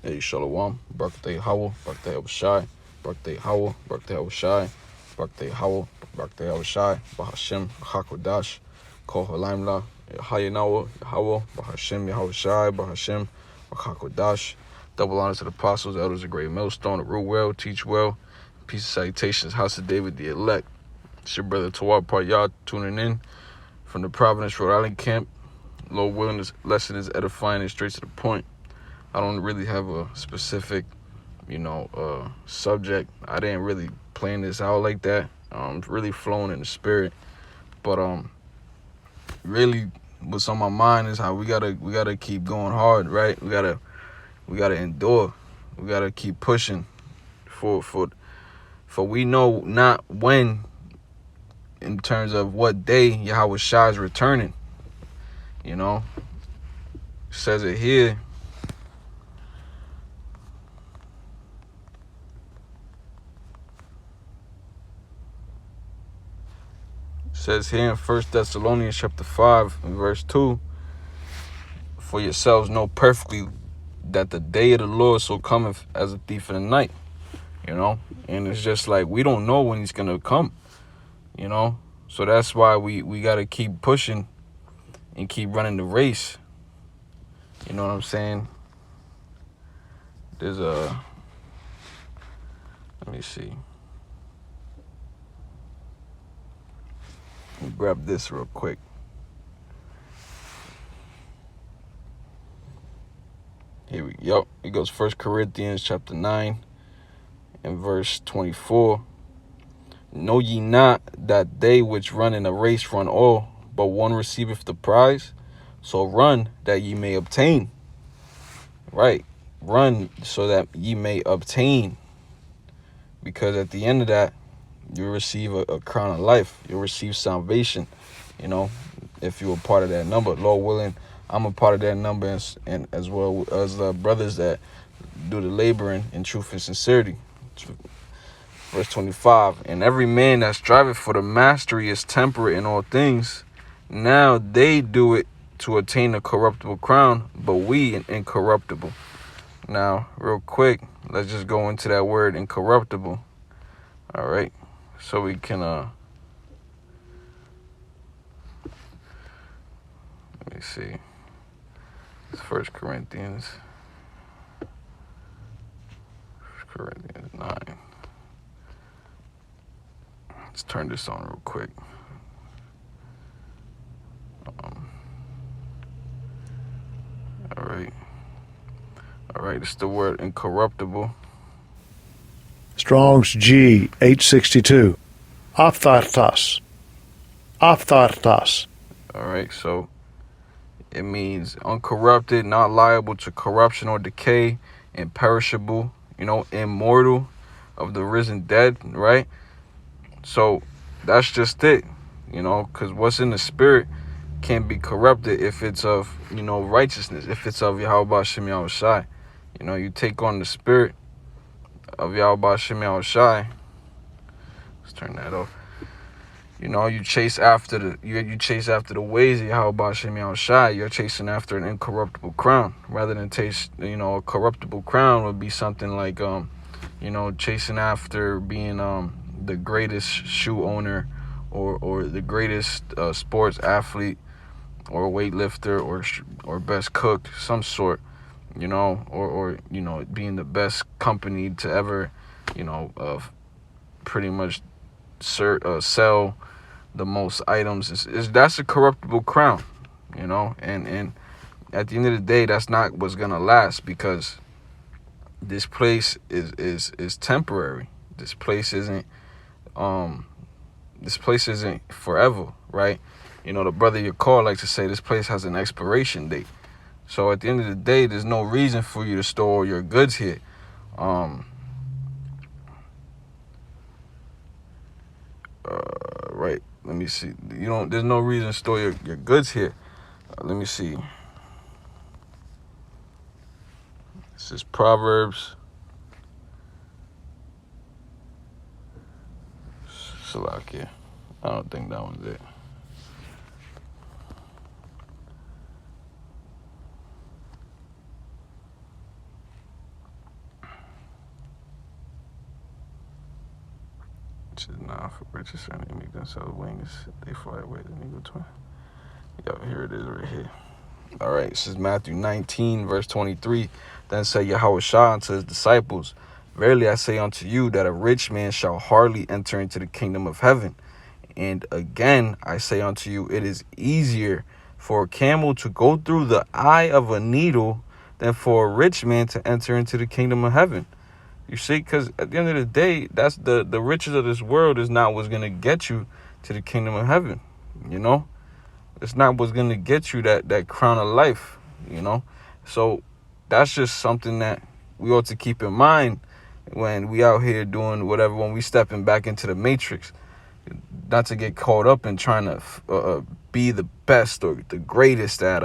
Hey, Shalom, Birthday Howell, Birthday Abishai, Birthday Howell, Birthday Abishai, Birthday Howell, Birthday Abishai, Bahashim, Hakodash, Kohalaimla, Hayanawa, Howell, Bahashim, Yahushai, Bahashim, Hakodash. Double honors to the apostles, elders, a great millstone, to rule well, teach well. Peace and salutations, House of David, the elect. It's your brother Tawab Part tuning in from the Providence, Rhode Island camp. Lord willing, this lesson is edifying and straight to the point. I don't really have a specific, subject. I didn't really plan this out like that. Really flowing in the spirit. But really, what's on my mind is how we gotta keep going hard, right? We gotta endure. We gotta keep pushing for we know not when, in terms of what day Yahweh Shai is returning. It says it here. Says here in 1 Thessalonians chapter 5 and verse 2, for yourselves know perfectly that the day of the Lord so cometh as a thief in the night, and it's just like we don't know when he's gonna come, so that's why we gotta keep pushing and keep running the race. You know what I'm saying? There's let me see. Let me grab this real quick. Here we go. It goes 1 Corinthians chapter 9 and verse 24. Know ye not that they which run in a race run all, but one receiveth the prize? So run that ye may obtain. Right. Run so that ye may obtain. Because at the end of that, you'll receive a crown of life. You'll receive salvation, if you're a part of that number. Lord willing, I'm a part of that number, and as well as the brothers that do the laboring in truth and sincerity. Verse 25, and every man that striveth for the mastery is temperate in all things. Now they do it to attain a corruptible crown, but we an incorruptible. Now, real quick, let's just go into that word incorruptible. All right, so we can let me see. It's 1 Corinthians 9. Let's turn this on real quick. All right, it's the word incorruptible. Strong's G 862. Aphthartos. Aphthartos. All right, so it means uncorrupted, not liable to corruption or decay, imperishable, immortal, of the risen dead, right? So that's just it, because what's in the spirit can't be corrupted if it's of, righteousness, if it's of Yahweh Shem Yahushai. You take on the spirit of Yahweh Shem Yahushai. Let's turn that off. You chase after the ways of Yahweh Shem Yahushai. You're chasing after an incorruptible crown, rather than a corruptible crown would be something like chasing after being the greatest shoe owner or the greatest sports athlete or weightlifter or best cook, some sort, or being the best company to ever, pretty much sell the most items. That's a corruptible crown, and at the end of the day, that's not what's gonna last, because this place is temporary. This place isn't forever, right? The brother your call likes to say this place has an expiration date. So at the end of the day, there's no reason for you to store your goods here. Right. Let me see. There's no reason to store your goods here. Let me see. This is Proverbs. Salakia. I don't think that one's it. Which is not for riches and they make themselves wings. They fly away the eagle twin. Yo, here it is right here. All right, this is Matthew 19, verse 23. Then said Yahushua unto his disciples, verily I say unto you that a rich man shall hardly enter into the kingdom of heaven. And again, I say unto you, it is easier for a camel to go through the eye of a needle than for a rich man to enter into the kingdom of heaven. You see, because at the end of the day, that's the riches of this world is not what's going to get you to the kingdom of heaven. You know, it's not what's going to get you that crown of life, you know. So that's just something that we ought to keep in mind when we out here doing whatever, when we stepping back into the matrix, not to get caught up in trying to be the best or the greatest at,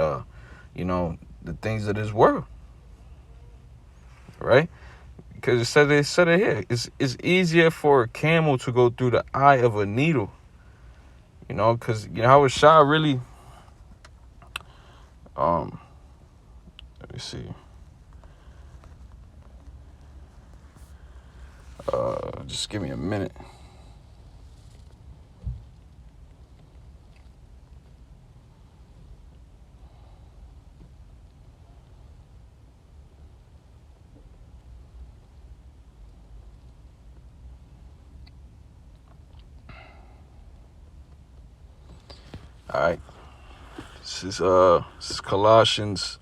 you know, the things of this world, right? Because it said it here. It's easier for a camel to go through the eye of a needle. You know, because Yahushua really, let me see. Just give me a minute. All right. This is Colossians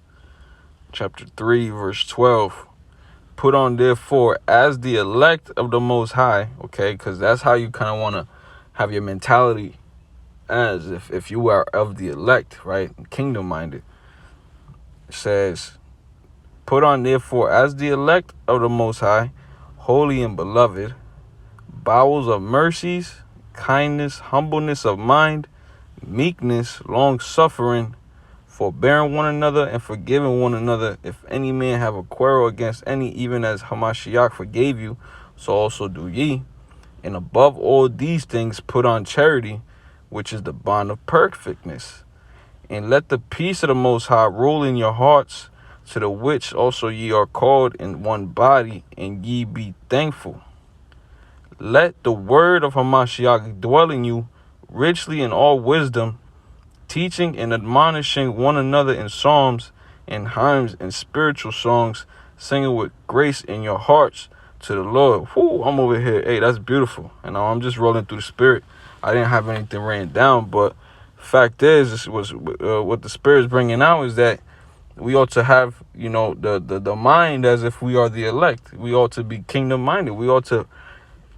chapter 3, verse 12. Put on, therefore, as the elect of the Most High, okay, because that's how you kind of want to have your mentality, as if you are of the elect, right, kingdom-minded. It says, put on, therefore, as the elect of the Most High, holy and beloved, bowels of mercies, kindness, humbleness of mind, meekness, long-suffering, forbearing one another and forgiving one another. If any man have a quarrel against any, even as Hamashiach forgave you, so also do ye. And above all these things put on charity, which is the bond of perfectness. And let the peace of the Most High rule in your hearts, to the which also ye are called in one body, and ye be thankful. Let the word of Hamashiach dwell in you richly in all wisdom, teaching and admonishing one another in psalms and hymns and spiritual songs, singing with grace in your hearts to the Lord. Whoo, I'm over here. Hey, that's beautiful. And I'm just rolling through the spirit. I didn't have anything written down, but fact is, this was what the spirit is bringing out is that we ought to have, you know, the mind as if we are the elect. We ought to be kingdom minded. We ought to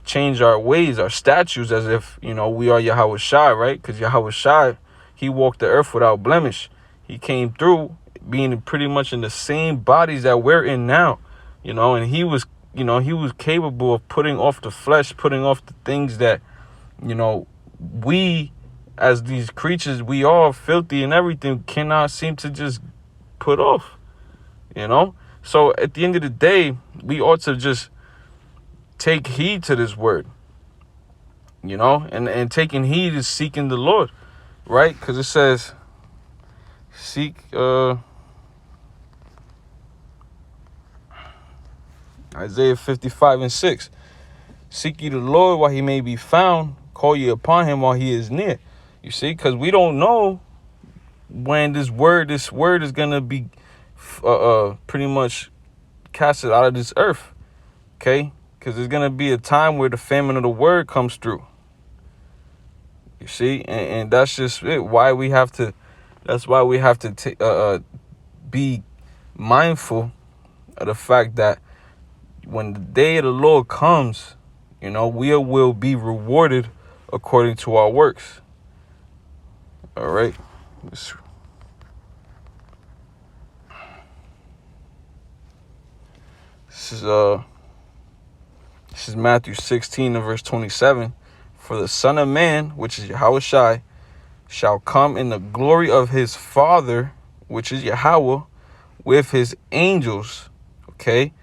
change our ways, our statutes, as if, you know, we are Yahushua, right? Because Yahushua, he walked the earth without blemish. He came through being pretty much in the same bodies that we're in now, you know, and he was, you know, he was capable of putting off the flesh, putting off the things that, you know, we as these creatures, we are filthy and everything, cannot seem to just put off, you know. So at the end of the day, we ought to just take heed to this word, you know, and taking heed is seeking the Lord, right? Because it says, seek, Isaiah 55:6, seek ye the Lord while he may be found, call ye upon him while he is near. You see, because we don't know when this word is going to be pretty much casted out of this earth, okay? Because there's going to be a time where the famine of the word comes through. You see, and that's just it. Why we have to, that's why we have to be mindful of the fact that when the day of the Lord comes, you know, we will be rewarded according to our works. All right. This is Matthew 16 and verse 27. For the Son of Man, which is Yahushua, shall come in the glory of his Father, which is Yahweh, with his angels. Okay.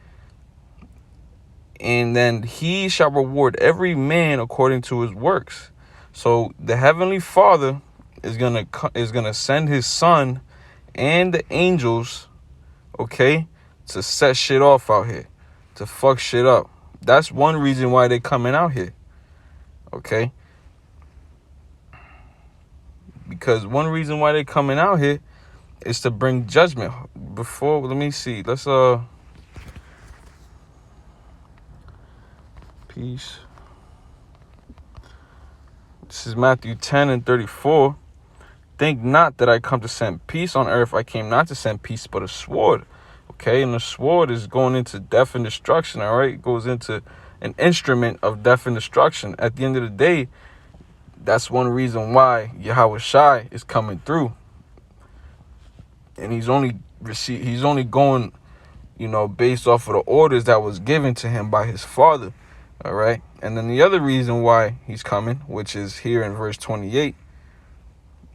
And then he shall reward every man according to his works. So the Heavenly Father is gonna send his Son and the angels, okay, to set shit off out here, to fuck shit up. That's one reason why they coming out here. Okay? Because one reason why they're coming out here is to bring judgment. Before, let me see. Let's peace. This is Matthew 10:34. Think not that I come to send peace on earth. I came not to send peace, but a sword. Okay, and the sword is going into death and destruction. All right, it goes into an instrument of death and destruction. At the end of the day, that's one reason why Yahweh Shai is coming through, and he's only going, based off of the orders that was given to him by his father. All right, and then the other reason why he's coming, which is here in verse 28.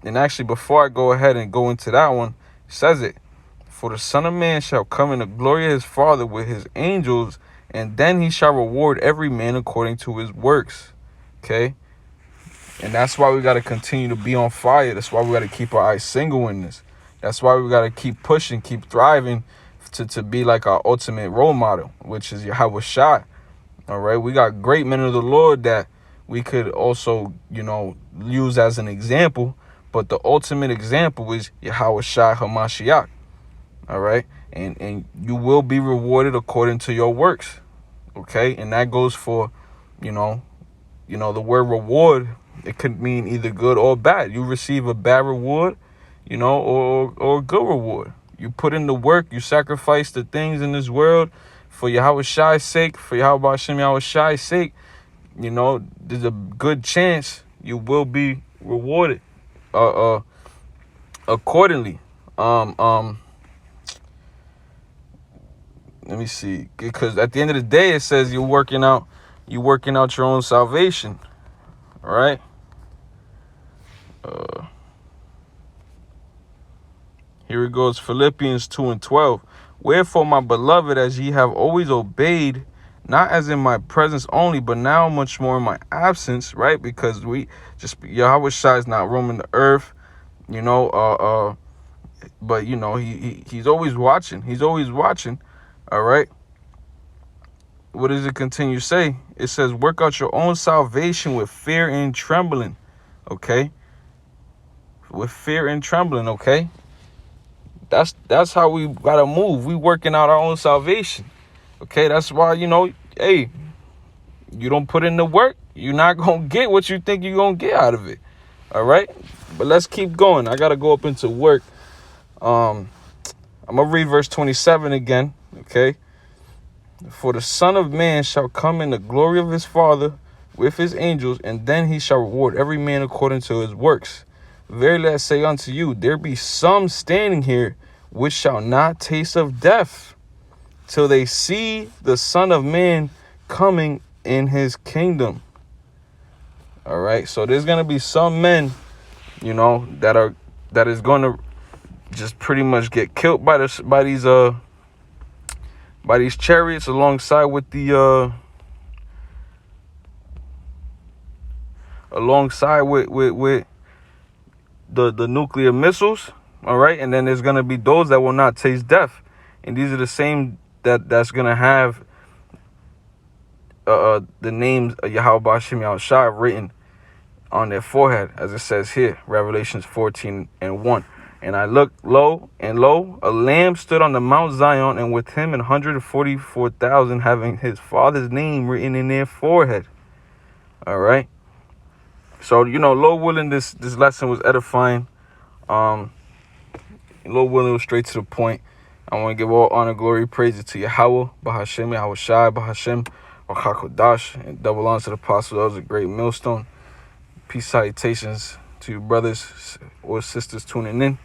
And actually, before I go ahead and go into that one, it says it. For the Son of Man shall come in the glory of his Father with his angels, and then he shall reward every man according to his works. Okay? And that's why we got to continue to be on fire. That's why we got to keep our eyes single in this. That's why we got to keep pushing, keep thriving to be like our ultimate role model, which is Yahweh Shai. All right? We got great men of the Lord that we could also, use as an example. But the ultimate example is Yahweh Shai HaMashiach. All right? And you will be rewarded according to your works. Okay? And that goes for, the word reward. It could mean either good or bad. You receive a bad reward, or a good reward. You put in the work. You sacrifice the things in this world for Yahweh Shai's sake, for Yahweh Hashem Yahweh Shai's sake. There's a good chance you will be rewarded accordingly. Let me see, because at the end of the day, it says you're working out your own salvation. All right. Here it goes. Philippians 2:12. Wherefore, my beloved, as ye have always obeyed, not as in my presence only, but now much more in my absence, right? Because Yahweh Shai is not roaming the earth, but he's always watching. He's always watching. All right. What does it continue to say? It says, work out your own salvation with fear and trembling. Okay. With fear and trembling. Okay. That's how we gotta move. We working out our own salvation. Okay, that's why, hey, you don't put in the work, you're not going to get what you think you're going to get out of it. All right? But let's keep going. I got to go up into work. I'm going to read verse 27 again. Okay? For the Son of Man shall come in the glory of his Father with his angels, and then he shall reward every man according to his works. Verily I say unto you, there be some standing here which shall not taste of death till they see the Son of Man coming in his kingdom. All right. So there's going to be some men, that is going to just pretty much get killed by these chariots alongside with the nuclear missiles. All right. And then there's going to be those that will not taste death. And these are the same that's going to have the names of Yahweh Hashem Yahweh Shai written on their forehead, as it says here, Revelations 14:1. And I looked, and lo, a lamb stood on the Mount Zion, and with him 144,000 having his father's name written in their forehead. All right. So, Lord willing, this lesson was edifying. Lord willing, was straight to the point. I want to give all honor, glory, praises to Yahweh, Bahashem, Yahweh Shai, Bahashem, Wakakodash, and double honor to the apostle. That was a great millstone. Peace salutations to you brothers or sisters tuning in.